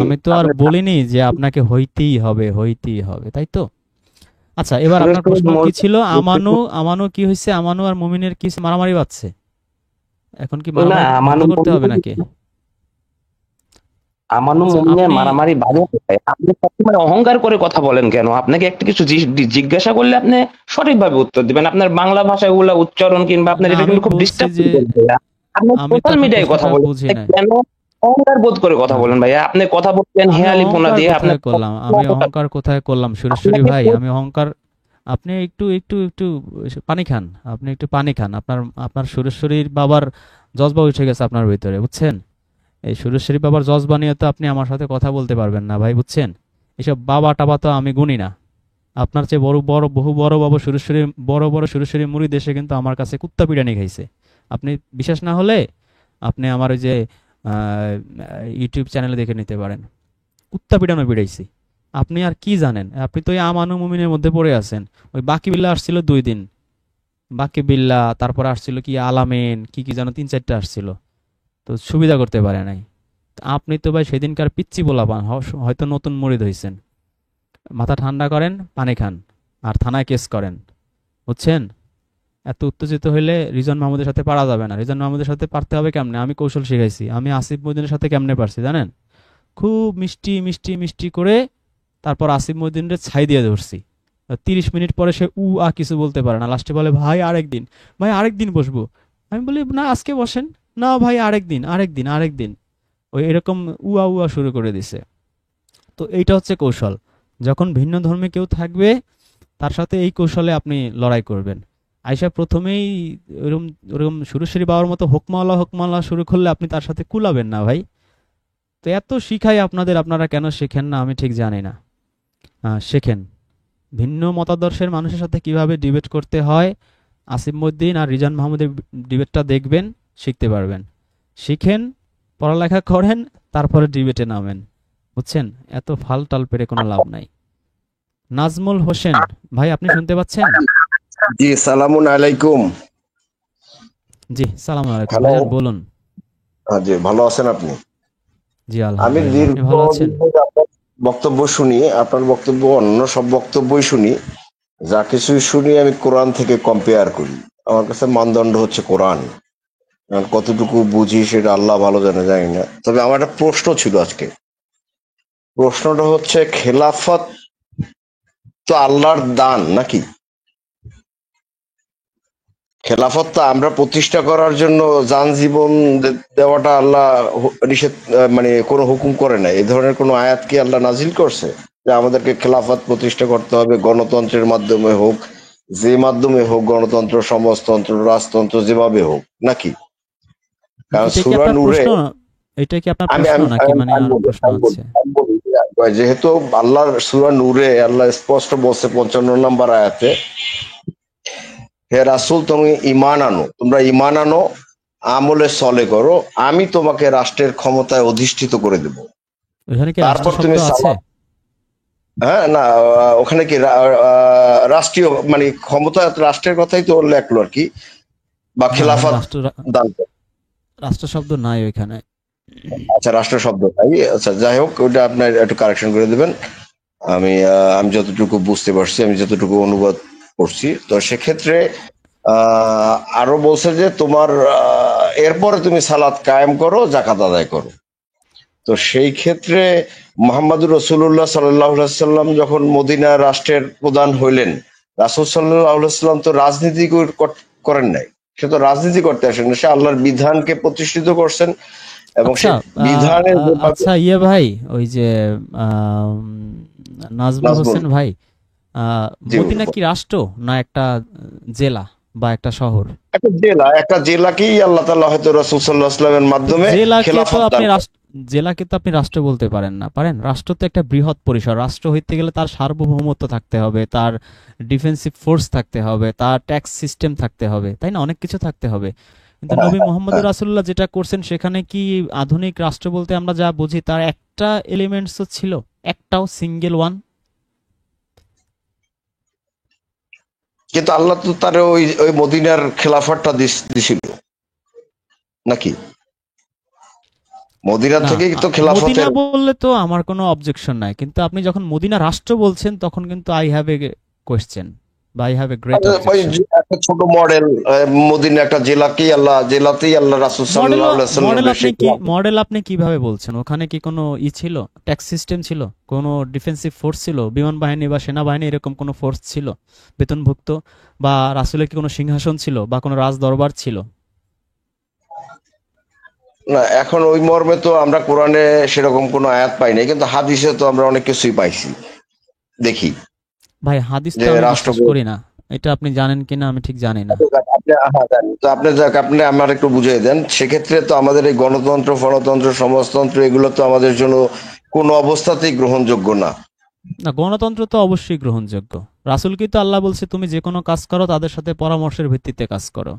আমি তো আর বলিনি যে আপনাকে হইতেই হবে, হইতেই হবে, তাই তো? আচ্ছা, এবার আপনার সুরেশ্বর প্রশ্ন কি ছিল? আমানু, মূল আমানু কি হয়েছে? আমানু আর মুমিনের কি হইছে? মারামারি বাজছে। এখন কি না, মারামারি বন্ধ আমানু করতে হবে নাকি? আমানু আচ্ছা, মুমিনের আপনি মারামারি বাড়ে কোথায়? আপনি সবসময় অহংকার করে কথা বলেন কেন? আপনাকে একটা কিছু জিজ্ঞাসা করলে আপনি সঠিকভাবে উত্তর দিবেন। আপনার বাংলা ভাষাগুলো উচ্চারণ কিংবা আপনার না, এটা আমি কিন্তু খুব বলছি ডিস্টার্ব যে করে ভাইয়া। আপনি আমি তো সোশ্যাল আপনার মিডিয়ায় কথা প্রশ্নটা বলেন, বুঝি আপনি নাই। কেন অহংকার বোধ করে কথা হ্যাঁ, বলেন ভাইয়া? আপনি কথা বলছেন আমি হেয়ালিপনা অহংকার দিয়ে। কোথায় করলাম? আমি অহংকার কোথায় করলাম সুরেশ্বরী আপনাকে ভাই? আমি অহংকার, আপনি একটু একটু একটু পানি খান। আপনি একটু পানি খান। আপনার আপনার সুরেশ্বরীর বাবার জজবা উঠে গেছে আপনার ভিতরে, বুঝছেন? এই সুরেশ্বরী বাবার জজবা নিয়ে তো আপনি আমার সাথে কথা বলতে পারবেন না ভাই, বুঝছেন? এসব বাবা টাবা তো আমি গুনি না। আপনার চেয়ে বড় বড় বহু বড় বাবা সুরেশ্বরী, বড় বড় সুরেশ্বরী মুড়ি দেশে কিন্তু আমার কাছে কুত্তা পিটানি খাইছে। আপনি বিশ্বাস না হলে আপনি আমার ওই যে ইউটিউব চ্যানেলে দেখে নিতে পারেন। কুত্তা পিটানো পিটাইছি। আপনি আর কি জানেন? আপনি তো ওই আমানু মুমিনের মধ্যে পড়ে আছেন। ওই বাকি বিল্লা আসছিল 2 দিন। বাকি বিল্লা, তারপর আসছিল কি আলামেন, কি কি যেন 3-4টা আসছিল। তো সুবিধা করতে পারে নাই। তো আপনি তো ভাই সেদিনকার পিচ্ছি পোলাপান, হয়তো নতুন মুরিদ হইছেন। মাথা ঠান্ডা করেন, পানি খান, আর থানায় কেস করেন, বুঝছেন? এত উত্তেজিত হইলে রিজন মাহমুদের সাথে পারা যাবে না। রিজন মাহমুদের সাথে পারতে হবে কেমনে? আমি কৌশল শিখাইছি। আমি আসিফ মহিউদ্দিনের সাথে কেমনে পারছি জানেন? খুব মিষ্টি মিষ্টি মিষ্টি করে তারপর আসিফ মহিউদ্দিনের ছাই দিয়ে ধরছি। 30 মিনিট পরে সে কিছু বলতে পারে না, লাস্টে বলে ভাই আরেকদিন, ভাই আরেকদিন বসবো। আমি বলি না, আজকে বসেন। না ভাই আরেকদিন, আরেকদিন, আরেকদিন। ওই এরকম শুরু করে দিছে। তো এইটা হচ্ছে কৌশল। যখন ভিন্ন ধর্মে কেউ থাকবে, তার সাথে এই কৌশলে আপনি লড়াই করবেন। আইসা প্রথমেই ওরকম ওরকম সুরেশ্বরী বাবার মতো হোকমাওয়ালা হোকমাওয়ালা শুরু করলে আপনি তার সাথে কুলাবেন না ভাই। তো এত শিখাই আপনাদের, আপনারা কেন শেখেন না আমি ঠিক জানি না। শেখেন। ভিন্ন মতাদর্শের মানুষের সাথে কিভাবে ডিবেট করতে হয়, আসিফ মদ্দিন আর রিজান মাহমুদের ডিবেটটা দেখবেন, শিখতে পারবেন। শিখেন, পড়ালেখা করেন, তারপরে ডিবেটে নামেন, বুঝছেন? এত ফাল টাল পেরে কোনো লাভ নাই। নাজমুল হোসেন ভাই, আপনি শুনতে পাচ্ছেন? জি, সালামুন আলাইকুম। জি, সালাম আলাইকুম হ্যালো। ভাইজান, বলুন। জি, ভালো আছেন আপনি? জি আমি আলহামদুলিল্লাহ, আপনি ভালো দীর্ঘদিন আছেন? ধরে আপনার বক্তব্য শুনি, আপনার বক্তব্য অন্য সব বক্তব্যই শুনি। যা কিছুই শুনি আমি কোরআন থেকে কম্পেয়ার করি। আমার কাছে মানদণ্ড হচ্ছে কোরআন। আর কতটুকু বুঝি সেটা আল্লাহ ভালো জানে, জানি না। তবে আমার একটা প্রশ্ন ছিল আজকে। প্রশ্নটা হচ্ছে, খেলাফত তো আল্লাহর দান নাকি? খেলাফত তো আমরা প্রতিষ্ঠা করার জন্য যান জীবন দেওয়াটা আল্লাহ নিষেধ, মানে কোনো হুকুম করে নাই। এই ধরনের কোনো আয়াত কি আল্লাহ নাজিল করছে যে আমাদেরকে খেলাফত প্রতিষ্ঠা করতে হবে, গণতন্ত্রের মাধ্যমে হোক, যে মাধ্যমে হোক, গণতন্ত্র, সমাজতন্ত্র, রাজতন্ত্র, যেভাবে হোক নাকি? কারণ এটা কি সূরা আপনার নূরে, প্রশ্ন? এটা কি আপনার আমি প্রশ্ন আমি নাকি আমি মানে আমি আর বলি প্রশ্ন আমি বলি আছে? আমি বলি যেহেতু আল্লাহর সূরা নূরে আল্লাহ স্পষ্ট বলছে 55 নম্বর আয়াতে, হে রাসূল তুমি ঈমান আনো, তোমরা ঈমান আনো, আমলে সলে করো, আমি তোমাকে রাষ্ট্রের ক্ষমতায় অধিষ্ঠিত করে দেব। ওইখানে কি রাষ্ট্র তারপর শব্দ তুমি আছে? সালাত, হ্যাঁ না, ওখানে কি রাষ্ট্রীয় মানে ক্ষমতা, রাষ্ট্রের কথাই তো লেখলো আর কি, বা না, ওখানে খেলাফত রাষ্ট্র, দান করে। রাষ্ট্র শব্দ নাই ওইখানে। আচ্ছা, রাষ্ট্র শব্দ তাই, আচ্ছা যাই হোক, ওটা আপনার একটু কারেকশন করে দেবেন। আমি যতটুকু বুঝতে পারছি, আমি যতটুকু অনুবাদ করছি, তো সেক্ষেত্রে আরো বলছে যে তোমার এরপরে তুমি সালাত কায়েম করো, জাকাত আদায় করো। তো সেই ক্ষেত্রে মোহাম্মদুর রসুল্লাহ সাল্লাম যখন মদিনা রাষ্ট্রের প্রধান হইলেন, রাসুল সাল্লাম তো রাজনীতি করেন নাই। সে তো রাজনীতি করতে আসেন না, সে আল্লাহর বিধানকে প্রতিষ্ঠিত করছেন। এবং আচ্ছা, সে বিধানের ব্যাপারে, আচ্ছা ইয়ে ভাই, ওই যে আম, নাজমুল নাজমুল, হোসেন ভাই, জি মদিনা কি রাষ্ট্র না একটা জেলা বা একটা শহর? একটা জেলাকেই আল্লাহ তাআলা হয়তো রাসূল সাল্লাল্লাহু আলাইহি ওয়াসাল্লামের তো মাধ্যমে জেলাকে তো খেলাফত আপনি দান করেন। রাষ্ট্র, জেলাকে তো আপনি রাষ্ট্র বলতে পারেন না, পারেন? রাষ্ট্র তো একটা বৃহৎ পরিসর। রাষ্ট্র হইতে গেলে তার সার্বভৌমত্ব থাকতে হবে, তার ডিফেন্সিভ ফোর্স থাকতে হবে, তার ট্যাক্স সিস্টেম থাকতে হবে, তাই না? অনেক কিছু থাকতে হবে। কিন্তু হ্যাঁ, নবী হ্যাঁ, মোহাম্মদুর হ্যাঁ। রাসূলুল্লাহ যেটা করছেন সেখানে কি আধুনিক রাষ্ট্র বলতে আমরা যা বুঝি তার একটা এলিমেন্টসও ছিল? একটাও সিঙ্গেল ওয়ান? কিন্তু আল্লাহ তো তার ওই ওই মদিনার খেলাফতটা দিছিল নাকি? মদিনা না, থেকেই তো মদিনা খেলাফতের। বললে তো আমার কোনো অবজেকশন নাই, কিন্তু আপনি যখন মদিনা রাষ্ট্র বলছেন তখন কিন্তু আই হ্যাভ এ কোয়েশ্চেন বা আই হ্যাভ এ গ্রেট ওই অবজেকশন। যে একটা ছোট মডেল, মদিনা একটা জেলাতেই আল্লাহ রাসূল মডেল সাল্লাল্লাহু আলাইহি মডেল সাল্লামের আপনি সেই কি মডেল আপনি কিভাবে বলছেন? ওখানে কি কোনো ছিল, ট্যাক্স সিস্টেম ছিল, কোনো ডিফেন্সিভ ফোর্স ছিল, বিমান বাহিনী বা সেনাবাহিনী এরকম কোনো ফোর্স ছিল বেতনভুক্ত, বা রাসূলের কি কোনো সিংহাসন ছিল বা কোনো রাজ দরবার ছিল? না, এখন ওই মর্মে তো আমরা কোরআনে সেরকম কোনো আয়াত পাই নাই, কিন্তু হাদিসে তো আমরা অনেক কিছুই পাইছি, দেখি ভাই হাদিস তো যে আমি রাষ্ট্র। বিশ্বাস করি না, এটা আপনি জানেন কিনা আমি ঠিক জানি না। আপনি হ্যাঁ জানি তো, আপনি আমার একটু বুঝিয়ে দেন। সেক্ষেত্রে তো আমাদের এই গণতন্ত্র ফণতন্ত্র সমাজতন্ত্র এগুলো তো আমাদের জন্য কোনো অবস্থাতেই গ্রহণযোগ্য না। না, গণতন্ত্র তো অবশ্যই গ্রহণযোগ্য। রাসূলকে তো আল্লাহ বলছে তুমি যে কোনো কাজ করো তাদের সাথে পরামর্শের ভিত্তিতে কাজ করো,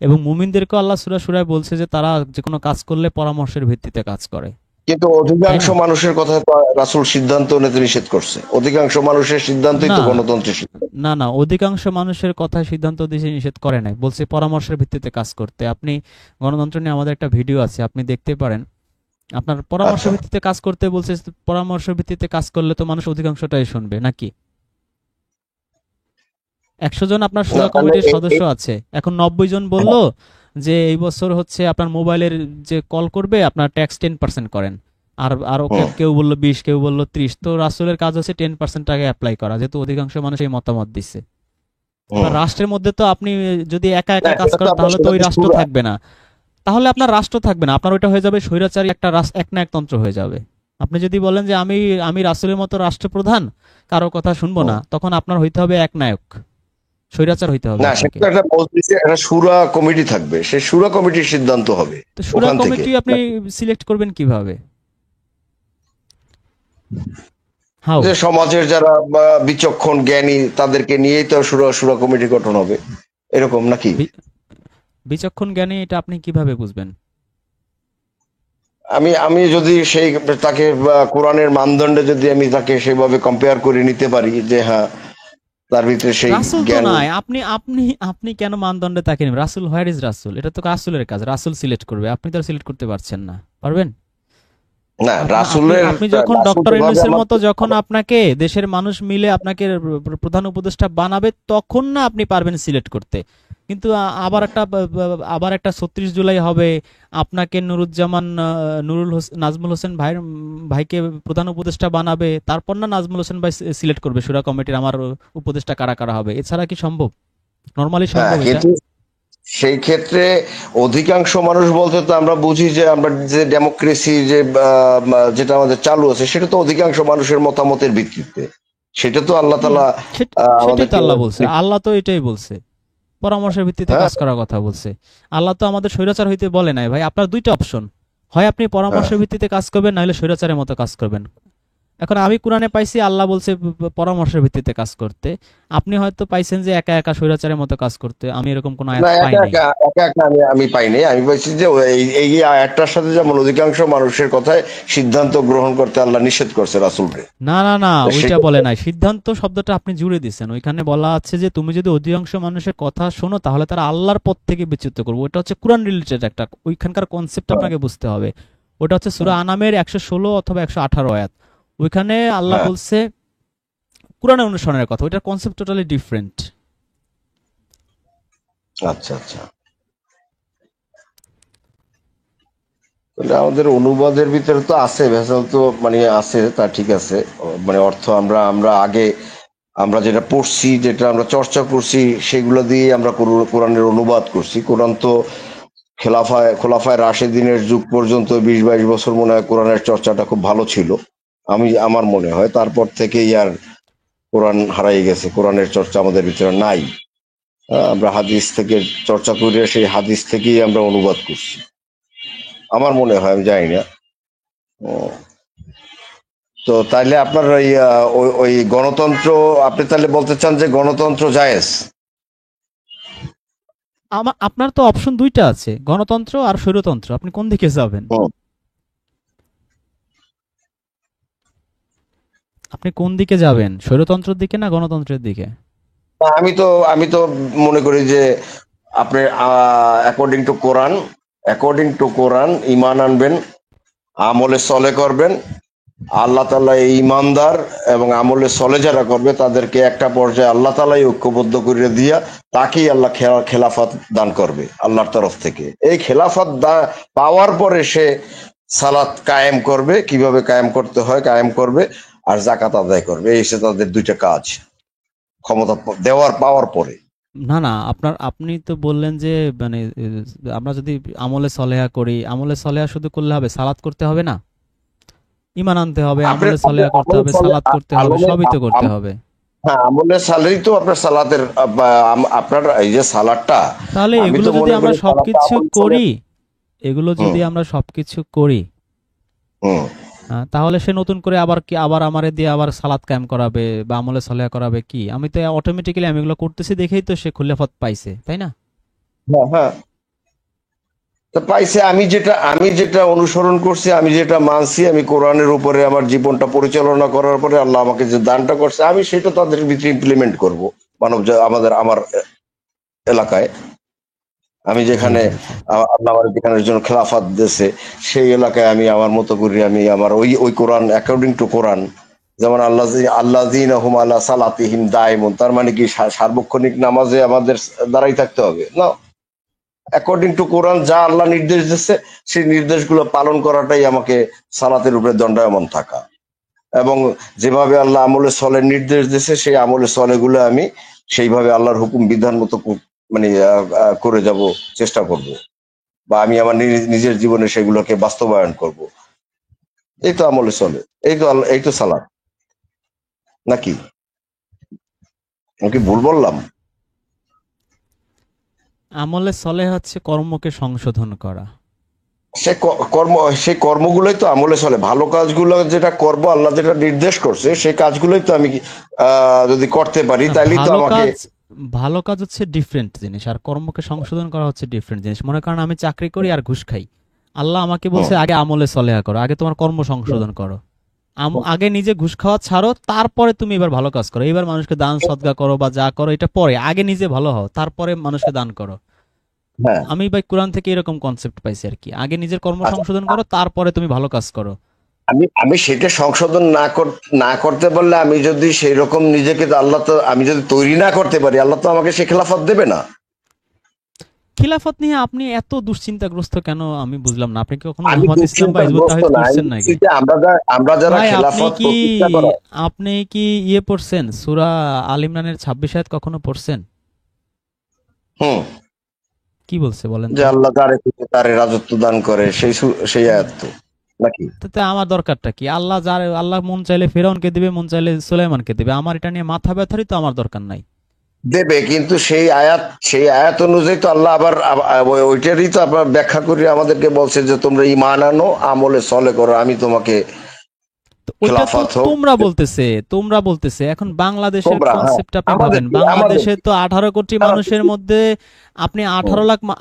এবং মুমিনদেরকেও আল্লাহ সূরা সূরায় বলছে যে তারা যে কোনো কাজ করলে পরামর্শের ভিত্তিতে কাজ করে, কিন্তু তাই অধিকাংশ না? মানুষের কথা তো রাসূল সিদ্ধান্ত নিতে নিষেধ করছে। অধিকাংশ মানুষের সিদ্ধান্তই না তো গণতন্ত্রের সিদ্ধান্ত। না না, অধিকাংশ মানুষের কথায় সিদ্ধান্ত দিতে নিষেধ করে নাই, বলছে পরামর্শের ভিত্তিতে কাজ করতে। আপনি গণতন্ত্র নিয়ে আমাদের একটা ভিডিও আছে, আপনি দেখতে পারেন। আপনার পরামর্শ আচ্ছা, ভিত্তিতে কাজ করতে বলছে, পরামর্শ ভিত্তিতে কাজ করলে তো মানুষ অধিকাংশটাই শুনবে নাকি? 100 জন আপনার না সুরা তাহলে কমিটির সদস্য আছে, এখন 90 জন বলল যে এই বছর হচ্ছে আপনার মোবাইলের যে কল করবে আপনার ট্যাক্স 10% করেন, আর আর হুম, কেউ বললো 20, কেউ বললো 30। তো রাসূলের কাজ হচ্ছে 10% টাকা অ্যাপ্লাই করা, যেহেতু অধিকাংশ মানুষ এই মতামত দিচ্ছে। হুম। এবার রাষ্ট্রের মধ্যে তো আপনি যদি একা না একা কাজ এটা তো করেন আমরা তাহলে তো সেটা ওই তো রাষ্ট্র শুরু। থাকবে না। তাহলে আপনার রাষ্ট্র থাকবে না, আপনার ওইটা হয়ে যাবে স্বৈরাচারী একটা একনায়কতন্ত্র হয়ে যাবে। আপনি যদি বলেন যে আমি আমি রাসূলের মতো রাষ্ট্রপ্রধান, কারো কথা শুনবো হুম। না, তখন আপনার হইতে হবে একনায়ক, স্বৈরাচার হইতে হবে না সেটা আপনাকে। তো একটা মজলিসে একটা শুরা কমিটি থাকবে, সেই শুরা কমিটির সিদ্ধান্ত হবে তো শুরা ওখান থেকে। কমিটি আপনি সিলেক্ট করবেন কিভাবে? হাউ? যে সমাজের যারা বিচক্ষণ জ্ঞানী তাদেরকে নিয়েই তো শুরা শুরা কমিটি গঠন হবে, এরকম নাকি? বিচক্ষণ জ্ঞানী এটা আপনি কিভাবে বুঝবেন? আমি আমি যদি সেই তাকে কোরআনের মানদণ্ডে যদি আমি তাকে সেভাবে কম্পেয়ার করে নিতে পারি যে হ্যাঁ তার ভিতরে সেই রাসূল তো জ্ঞান। নাই, আপনি আপনি আপনি কেন মানদণ্ডে তাকে নেবেন? রাসূল, হোয়ার ইজ রাসূল? এটা তো রাসূলের কাজ, রাসূল সিলেক্ট করবে, আপনি তো সিলেক্ট করতে পারছেন না, পারবেন? না আপনি রাসূলের, আপনি যখন রাসূল ডক্টর যেভাবে ইউনূসের আমার। মতো যখন আপনাকে দেশের মানুষ মিলে আপনাকে প্রধান উপদেষ্টা বানাবে, তখন না আপনি পারবেন সিলেক্ট করতে। কিন্তু আবার একটা ৩৬ জুলাই হবে, আপনাকে নুরুজ্জামান নাজমুল হোসেন ভাইকে প্রধান উপদেষ্টা বানাবে, তারপর না নাজমুল হোসেন ভাই সিলেক্ট করবে শুরা কমিটির আমার উপদেষ্টা কারা কারা হবে। এছাড়া কি সম্ভব? নরমালি হ্যাঁ সম্ভব এটা? কিন্তু সেই ক্ষেত্রে অধিকাংশ মানুষ বলতে তো আমরা বুঝি যে আমরা যে ডেমোক্রেসি যে যেটা আমাদের চালু আছে সেটা তো অধিকাংশ মানুষের মতামতের ভিত্তিতে। সেটা তো আল্লাহ হুম, তাআলা সেটাই তো আমাদেরকে। আল্লাহ বলছে, আল্লাহ তো এটাই বলছে, পরামর্শের ভিত্তিতে হ্যাঁ, কাজ করার কথা বলছে। আল্লাহ তো আমাদের স্বৈরাচার হইতে বলে নাই ভাই। আপনার দুইটা অপশন, হয় আপনি হ্যাঁ। পরামর্শের ভিত্তিতে কাজ করবেন, নাহলে স্বৈরাচারের মতো কাজ করবেন। এখন আমি কোরআনে পাইছি আল্লাহ বলছে পরামর্শের ভিত্তিতে কাজ করতে, আপনি হয়তো পাইছেন যে একা একা স্বৈরাচারের মতো কাজ করতে, আমি এরকম কোনো না আয়াত পাই একা নাই। একা একা একা আমি আমি পাইনি। আমি বলছি যে এই এই একটার সাথে যেমন অধিকাংশ মানুষের কথায় সিদ্ধান্ত গ্রহণ করতে আল্লাহ নিষেধ করছে রাসূলকে। না না না, তো ওইটা বলে সেক্ষেত্রে নাই। সিদ্ধান্ত শব্দটা আপনি জুড়ে দিচ্ছেন, ওইখানে বলা আছে যে তুমি যদি অধিকাংশ মানুষের কথা শোনো তাহলে তারা আল্লাহর পথ থেকে বিচ্যুত করবে। ওটা হচ্ছে কোরআন রিলেটেড একটা, ওইখানকার কনসেপ্ট আপনাকে বুঝতে হবে। ওটা হচ্ছে সূরা আনামের ১১৬ অথবা ১১৮ আয়াত। ওইখানে আল্লাহ হ্যাঁ। বলছে কোরআনের অনুসরণের কথা, ওইটার কনসেপ্ট টোটালি ডিফারেন্ট। আচ্ছা আচ্ছা। তাহলে আমাদের অনুবাদের ভিতরে তো আছে ভেজাল, তো মানে আছে, তা ঠিক আছে। মানে অর্থ আমরা আমরা আগে আমরা যেটা পড়ছি যেটা আমরা চর্চা করছি সেগুলো দিয়ে আমরা কোরআনের অনুবাদ করছি। কোরআন তো খোলাফায়ে রাশেদিনের যুগ পর্যন্ত ২০-২২ বছর মনে হয় কোরআনের চর্চাটা খুব ভালো ছিল। আমার মনে হয় তারপর থেকেই আর কোরআন হারাই গেছে, কোরআনের চর্চা আমাদের ভিতরে নাই। আমরা হাদিস থেকে চর্চা করে সেই হাদিস থেকেই আমরা অনুবাদ করছি, আমার মনে হয়, আমি জানি না। ও, তো তাইলে আপনার ওই ওই গণতন্ত্র, আপনি তাহলে বলতে চান যে গণতন্ত্র জায়েজ? আপনার তো অপশন দুইটা আছে, গণতন্ত্র আর স্বৈরতন্ত্র, আপনি কোন দিকে যাবেন? হুম। আপনি কোন দিকে যাবেন, স্বৈরতন্ত্রের দিকে না গণতন্ত্রের দিকে? আমি তো মনে করি যে আপনি অ্যাকর্ডিং টু কোরআন, ঈমান আনবেন আমলে সলে করবেন। আল্লাহ তাআলা এই ইমানদার এবং আমলে সলে যারা করবে তাদেরকে একটা পর্যায়ে আল্লাহ তাআলাই ঐক্যবদ্ধ করে দিয়া তাকেই আল্লাহ খেলাফত দান করবে আল্লাহর তরফ থেকে। এই খেলাফত পাওয়ার পরে সে সালাত কায়েম করবে, কিভাবে কায়েম করতে হয় কায়েম করবে, আর জাকাত আদায় করবে। এই হচ্ছে তাদের দুইটা কাজ ক্ষমতা পাওয়ার পরে। না না, আপনি তো বললেন যে মানে আমরা যদি আমলে সলেহা করি, আমলে সলেহা শুধু করলে হবে, সালাত করতে হবে না? ইমান আনতে হবে, আপনি আমলে সলেহা করতে হবে, সালাত করতে হবে, সবই তো করতে হবে। হ্যাঁ, আমলের স্যালারি তো আপনার সালাতের আপনার এই যে সালাদটা, তাহলে আমি এগুলো তো যদি মনে আমরা করি সালাদটা সবকিছু আমল সালে। করি, এগুলো হুম যদি আমরা সবকিছু করি, হুম। তাহলে সে নতুন করে আবার কি আবার আমারে দিয়ে আবার সালাত কায়েম করাবে বা আমলে সলেহা করাবে কি? আমি তো অটোমেটিক্যালি আমি এগুলো করতেছি দেখেই তো সে খুলেফত পাইছে, তাই না? হ্যাঁ হ্যাঁ, তো পাইছে। আমি যেটা অনুসরণ করছি, আমি যেটা মানছি, আমি কোরআনের উপরে আমার জীবনটা পরিচালনা করার পরে আল্লাহ আমাকে যে দানটা করছে, আমি সেটা তাদের ভিতরে ইমপ্লিমেন্ট করব। আমার এলাকায় আমি জি যেখানে জি জি। আল্লাহ আমার যেখানে জন্য খেলাফত দিয়েছে, সেই এলাকায় আমি আমার মতো করি, আমি আমার ওই ওই কোরআন অ্যাকর্ডিং টু কোরআন। যেমন আল্লাযীনা হুম আলা সালাতিহিম দায়মুন, তার মানে কি সার্বক্ষণিক নামাজে আমাদের দাঁড়াই থাকতে হবে না। অ্যাকর্ডিং টু কোরআন যা আল্লাহ নির্দেশ দিচ্ছে, সেই নির্দেশগুলো পালন করাটাই আমাকে সালাতের উপরে দণ্ডায়মান থাকা। এবং যেভাবে আল্লাহ আমলে সলের নির্দেশ দিচ্ছে, সেই আমলে সলেগুলো আমি সেইভাবে আল্লাহর হুকুম বিধান মতো মানে করে যাব, চেষ্টা করব, বা আমি আমার নিজের জীবনে সেগুলোকে বাস্তবায়ন করব। এই তো আমলে চলে, এই তো সালাত নাকি? আমি কি ভুল বললাম? আমলে সলেহ হচ্ছে কর্মকে সংশোধন করা। সে কর্ম, সেই কর্মগুলোই তো আমলে চলে। ভালো কাজগুলো যেটা করব, আল্লাহ যেটা নির্দেশ করছে, সেই কাজগুলোই তো আমি যদি করতে পারি, না, তাইলেই তো ভালো আমাকে। কাজ, ভালো কাজ হচ্ছে ডিফারেন্ট জিনিস, আর কর্মকে সংশোধন করা হচ্ছে ডিফারেন্ট জিনিস। মনে করেন আমি চাকরি করি আর ঘুষ খাই, আল্লাহ আমাকে হুম, বলছে আগে আমলে সলেহা করো, আগে তোমার কর্ম সংশোধন করো। আগে নিজে ঘুষ খাওয়া ছাড়ো, তারপরে তুমি এবার ভালো কাজ করো, এবার মানুষকে দান সদকা করো বা যা করো এটা পরে, আগে নিজে ভালো হও তারপরে মানুষকে দান করো। হ্যাঁ। আমি ভাই কোরআন থেকে এরকম কনসেপ্ট পাইছি আর কি, আগে নিজের কর্ম আচ্ছা, সংশোধন করো তারপরে তুমি ভালো কাজ করো। আমি আমি সেটা সংশোধন না করতে পারলে, আমি যদি সেই রকম নিজেকে, আল্লাহ তো, আমি যদি তৈরি না করতে পারি, আল্লাহ তো আমাকে সে খেলাফত দেবে না। খিলাফত নিয়ে আপনি এত দুশ্চিন্তাগ্রস্ত কেন আমি বুঝলাম না। আপনি কি কখনো আমি জামাত ইসলাম বা হিজবুত দুশ্চিন্তাগ্রস্ত তাওহীদ না, আমি পড়ছেন বলছি নাকি? যে আমরা যারা ভাই আপনি খেলাফত কি, প্রতিষ্ঠা করা। আপনি কি ইয়ে পড়ছেন সূরা আল ইমরানের 26 আয়াত কখনো পড়ছেন? হুম। কি বলছে বলেন যে তো? আল্লাহ যারে খুশি তারে রাজত্ব দান করে, সেই আয়াত তো নাকি? তাতে আমার দরকারটা কি? আল্লাহ যার, আল্লাহ মন চাইলে ফেরাউনকে দিবে, মন চাইলে সুলাইমানকে দিবে, আমার এটা নিয়ে মাথা ব্যথারই তো আমার দরকার নাই। দেবে, কিন্তু সেই আয়াত অনুযায়ী তো আল্লাহ আবার ওইটারই তো আপনার ব্যাখ্যা করে আমাদেরকে বলছে যে তোমরা ঈমান আনো, আমলে সলে করো, আমি তোমাকে তো ওইটা তো খেলাফত হোক। তোমরা বলতেছে এখন বাংলাদেশের তোমরা, হ্যাঁ, কনসেপ্ট আপনি আমাদের ভাবেন, কি, বাংলাদেশে তো 18 কোটি তারা তো মানুষের কি? মধ্যে আপনি হুম,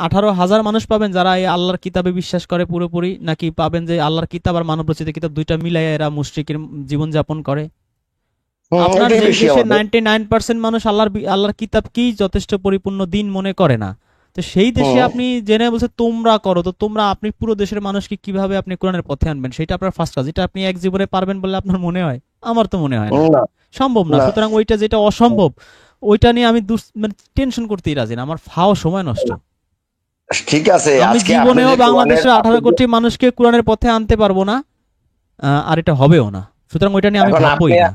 18,000 মানুষ পাবেন যারা এই আল্লাহর কিতাবে বিশ্বাস করে পুরোপুরি, নাকি পাবেন যে আল্লাহর কিতাব আর মানব রচিত কিতাব দুইটা মিলাইয়া এরা মুশরিকের জীবন যাপন করে? আপনার এটাই যেই বেশি দেশে আমাদের। 99% মানুষ আল্লাহর কিতাবকেই যথেষ্ট পরিপূর্ণ দিন মনে করে না, তো সেই দেশে হুম আপনি জেনে বলছে তোমরা করো, তো তোমরা আপনি পুরো দেশের মানুষকে কিভাবে আপনি কোরআনের পথে আনবেন? সেটা আপনার ফার্স্ট কাজ, এটা আপনি এক জীবনে পারবেন বলে আপনার মনে হয়? আমার তো মনে হয় না, না সম্ভব না। না, সুতরাং ওইটা যেটা অসম্ভব, ওইটা নিয়ে আমি মানে টেনশন করতেই রাজি না, আমার ফাও সময় নষ্ট। ঠিক আছে। আমি আজকে আপনি জীবনেও যে কোরআনের বাংলাদেশের 18 কোটি মানুষকে কোরআনের পথে আনতে পারবো না, আর এটা হবেও না। সুতরাং ওইটা নিয়ে আমি এখন আপনি ভাববোই না।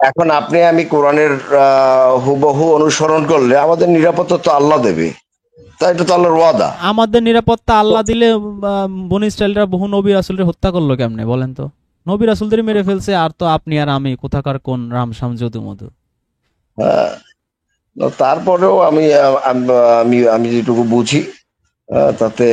এখন আপনি আমি কোরআনের হুবহু অনুসরণ করলে আমাদের নিরাপত্তা তো আল্লাহ দেবে, তাই এটা তো আল্লাহর ওয়াদা। আমাদের নিরাপত্তা আল্লাহ দিলে বনি ইসরায়েলরা বহু নবী রাসূলদের হত্যা করলো কেমনে বলেন তো? নবী রাসূলদের মেরে ফেলছে, আর তো আপনি আর আমি কোথাকার কোন রাম শাম যদু মধু। হ্যাঁ, তারপরেও আমি যেটুকু বুঝি, তাতে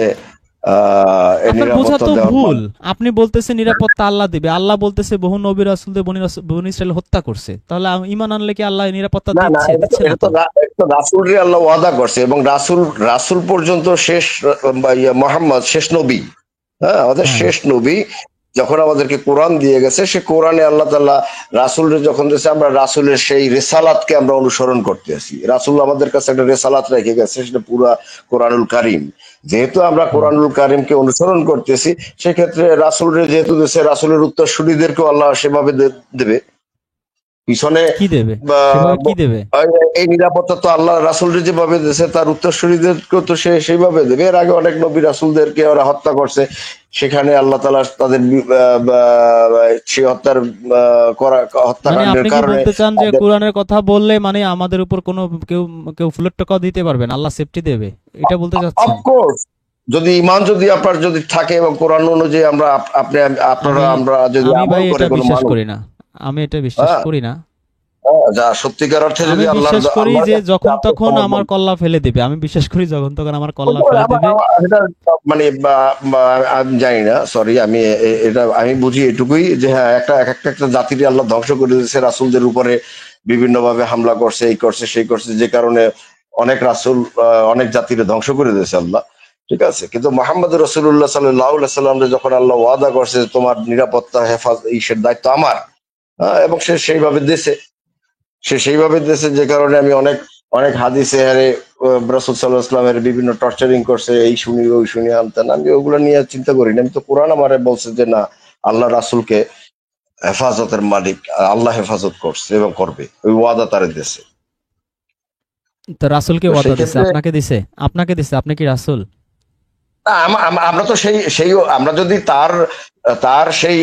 এই আপনার বোঝা নিরাপত্তা তো দেওয়ার ভুল। আপনি বলতেছেন নিরাপত্তা আল্লাহ দিবে, আল্লাহ বলতেছে বহু নবী রাসূলদের বনি ইসরায়েল হত্যা করছে, তাহলে ঈমান আনলে কি আল্লাহ নিরাপত্তা না না, দিচ্ছে? এটা তো দিচ্ছে না এটা তো তো। এটা তো রাসূলরে আল্লাহ ওয়াদা করছে, এবং রাসূল রাসূল পর্যন্ত শেষ, মোহাম্মদ শেষ নবী। হ্যাঁ, আমাদের হ্যাঁ, শেষ নবী যখন আমাদেরকে কোরআন দিয়ে গেছে, সে কোরআনে আল্লাহ তাআলা রাসূলের যখন দিয়েছে, আমরা রাসূলের সেই রেসালাতকে আমরা অনুসরণ করতে আছি। রাসূল আমাদের কাছে একটা রেসালাত রেখে গেছে, সেটা পুরা কোরআনুল কারীম। যেহেতু আমরা কোরআনুল কারিমকে অনুসরণ করতেছি, সেক্ষেত্রে রাসূলের যেহেতু দেশে রাসূলের উত্তরসূরিদেরকেও আল্লাহ সেভাবে দেবে পিছনে। কি দেবে? বা সেভাবে কি দেবে? এই নিরাপত্তা তো আল্লাহ রাসূলের যেভাবে দিয়েছে তার উত্তরসূরিদেরকেও তো সে সেইভাবে দেবে। এর আগে অনেক নবী রাসূলদেরকে ওরা হত্যা করছে, সেখানে আল্লাহ তাআলা তাদের সে হত্যার মানে হত্যাকাণ্ডের আপনি কি কারণে বলতে চান যে তাদের কোরআনের কথা বললে মানে আমাদের উপর কোনো কেউ কেউ ফুলের টোকাও দিতে পারবেন, আল্লাহ সেফটি দেবে, এটা বলতে চাচ্ছেন? অফকোর্স যদি ইমান যদি আপনার যদি থাকে এবং কোরআন অনুযায়ী আমরা আপনি আপনারা আমি আমরা যদি আমি আমল ভাই করে এটা কোনো বিশ্বাস মানুষ, করি না, আমি এটা বিশ্বাস হ্যাঁ, করি না। যা সত্যিকার অর্থে আমি যদি আল্লাহর বিশ্বাস করি আল্লাহর যে কাছে যখন আপনি তখন ক্ষমা আমার কল্লা ফেলে দেবে, আমি বিশ্বাস করি যখন তখন আমার কল্লা ফেলে দেবে। এটা মানে আমি জানি না, সরি, আমি এটা আমি বুঝি এটুকুই যে হ্যাঁ, একটা জাতির আল্লাহ ধ্বংস করে দিয়েছে, রাসূলদের উপরে বিভিন্ন ভাবে হামলা করছে, এই করছে সেই করছে, যে কারণে অনেক রাসূল অনেক জাতির ধ্বংস করে দিয়েছে আল্লাহ। ঠিক আছে, কিন্তু মোহাম্মদ রাসূলুল্লাহ সাল্লাল্লাহু আলাইহি সাল্লামকে যখন আল্লাহ ওয়াদা করছে তোমার নিরাপত্তা হেফাজত ইসের দায়িত্ব আমার, হ্যাঁ, এবং সে সেইভাবে দিয়েছে, যে কারণে আমি অনেক অনেক হাদিসে হারে রাসূল সাল্লাল্লাহু আলাইহি ওয়াসাল্লামের বিভিন্ন টর্চারিং করছে, এই শুনি ওই শুনি আনতেন, আমি ওগুলো নিয়ে চিন্তা করি না। আমি তো কোরআন আমারে বলছে যে না, আল্লাহ রাসূলকে হেফাজতের মালিক আল্লাহ হেফাজত করছে এবং করবে, ওই ওয়াদা তারে দিয়েছে। তো রাসূলকে তো ওয়াদা সেই দিছে, ক্ষেত্রে আপনাকে দিছে? আপনাকে দিছে, আপনি কি রাসূল? আমরা তো সেই আমরা যদি তার তার সেই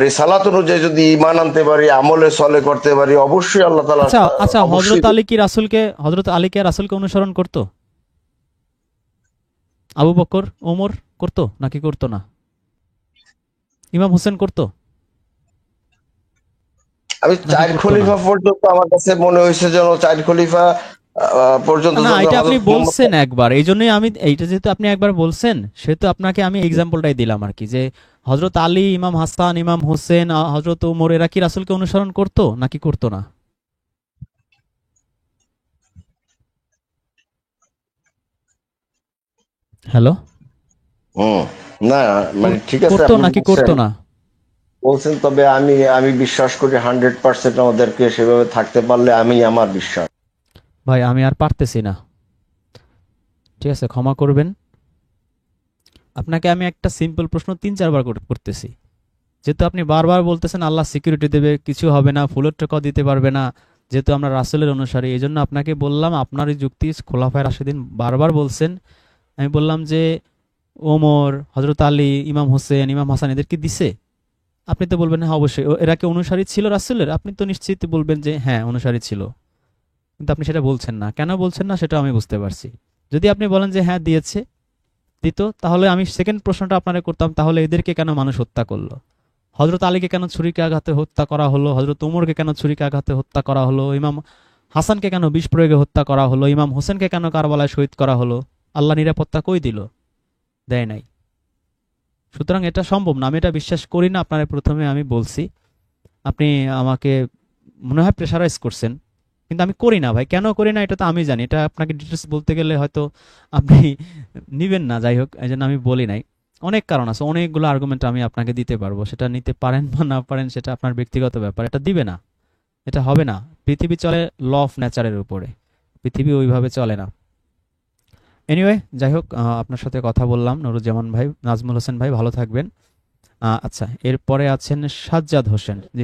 রিসালাত অনুযায়ী যদি ঈমান আনতে পারি, আমলে সলে করতে পারি, অবশ্যই আল্লাহ তাআলা আচ্ছা আচ্ছা, অবশ্যই হযরত আলী কি রাসূলকে অনুসরণ করতো? আবু বকর, ওমর করতো নাকি করতো না? ইমাম হোসেন করতো আমি নাকি চার করতো না? খলিফা পর্যন্ত আমার কাছে মনে হয়েছে যেন চার খলিফা পর্যন্ত না, যত এটা আপনি হযরত মুহাম্মদ। বলছেন একবার, এই জন্যই আমি এইটা যেহেতু আপনি একবার বলছেন সেহেতু আপনাকে আমি এক্সাম্পলটাই দিলাম আর কি, যে হযরত আলী, ইমাম হাসান, ইমাম হোসেন, হযরত ওমর এরা কি রাসূলকে অনুসরণ করতো নাকি করতো না? হ্যালো, হুম, না মানে ঠিক আছে, করতো আপনি নাকি বলছেন করতো না? বলছেন তবে আমি আমি বিশ্বাস করি 100% আমাদেরকে সেভাবে থাকতে পারলে আমি আমার বিশ্বাস। ভাই আমি আর পারতেছি না, ঠিক আছে, ক্ষমা করবেন। আপনাকে আমি একটা সিম্পল প্রশ্ন 3-4 বার করতেছি, যেহেতু আপনি বারবার বলতেছেন আল্লাহ সিকিউরিটি দেবে, কিছু হবে না, ফুলের টাকাও দিতে পারবে না, যেহেতু আমরা রাসূলের অনুসারী, এই জন্য আপনাকে বললাম আপনার এই যুক্তি খোলাফায়ে রাশিদিন বারবার বলছেন। আমি বললাম যে ওমর, হযরত আলী, ইমাম হোসেন, ইমাম হাসান এদের কি দিছে? আপনি তো বলবেন হ্যাঁ অবশ্যই, এরা কি অনুসারী ছিল রাসূলের? আপনি তো নিশ্চিত বলবেন যে হ্যাঁ অনুসারী ছিল। কিন্তু আপনি সেটা বলছেন না, কেন বলছেন না সেটা আমি বুঝতে পারছি। যদি আপনি বলেন যে হ্যাঁ দিয়েছে, দিত, তাহলে আমি সেকেন্ড প্রশ্নটা আপনারা করতাম, তাহলে এদেরকে কেন মানুষ হত্যা করলো? হযরত আলীকে কেন ছুরিকে আঘাতে হত্যা করা হলো? হযরত ওমরকে কেন ছুরিকে আঘাতে হত্যা করা হলো? ইমাম হাসানকে কেন বিষ প্রয়োগে হত্যা করা হলো? ইমাম হোসেনকে কেন কারবালায় শহীদ করা হলো? আল্লাহ নিরাপত্তা কই দিল? দেয় নাই। সুতরাং এটা সম্ভব না, আমি এটা বিশ্বাস করি না। আপনার প্রথমে আমি বলছি, আপনি আমাকে মনে হয় প্রেশারাইজ করছেন, কিন্তু আমি করি না ভাই। কেন করি না এটা তো আমি জানি, এটা আপনাকে ডিটেলস বলতে গেলে হয়তো আপনি নিবেন না, যাই হোক, এই জন্য আমি বলি নাই। অনেক কারণ আছে, অনেকগুলো আর্গুমেন্ট আমি আপনাকে দিতে পারবো, সেটা নিতে পারেন বা না পারেন সেটা আপনার ব্যক্তিগত ব্যাপার, এটা দিবে না, এটা হবে না। পৃথিবী চলে ল অফ নেচারের উপরে, পৃথিবী ওইভাবে চলে না। এনিওয়ে, যাই হোক, আপনার সাথে কথা বললাম নুরুজ্জামান ভাই, নাজমুল হোসেন ভাই, ভালো থাকবেন। আচ্ছা, এরপরে আছেন সাজ্জাদ হোসেন। জি।